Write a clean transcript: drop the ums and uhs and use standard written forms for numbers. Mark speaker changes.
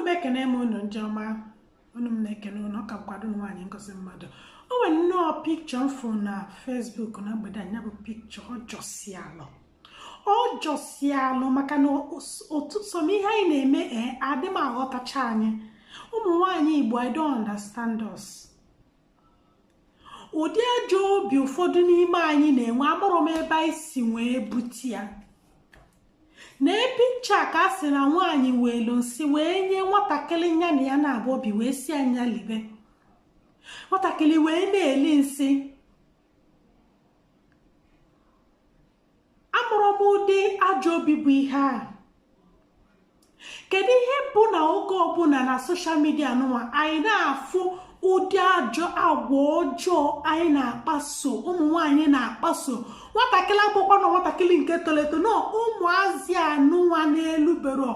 Speaker 1: mekene mo no njama onu mekene no ka kwado no anyi ngosi mmadu o we no picture phone na Facebook na gbeda nya bu picture ojosialo maka no otu so mi ha na-eme adi ma aghọtacha anyị ụmụ nwaanyị Igbo I don't understand us ụdị ajọ obi ụfọdụ n'ime anyị na-enwe amụrụ m ebe anyị si wee buti ya na picture ka asị na nwaanyị welu nsi wee nye nwatakịrị nya na ya na-abụ obi wee si anya libe nwatakịrị wee na-eli nsị amụrụ m ụdị ajọ obi bụ ihe a kedu ihe bụ na oge ọbụla na soshal midia nụwa anyị na-afụ ụdị ajọ agwa ọjọọ anyị na-akpaso ụmụ nwaanyị na-akpaso nwatakịrị akwụkwọ na nwatakịrị nke toleto na ụmụazị anụnwa n'elu bero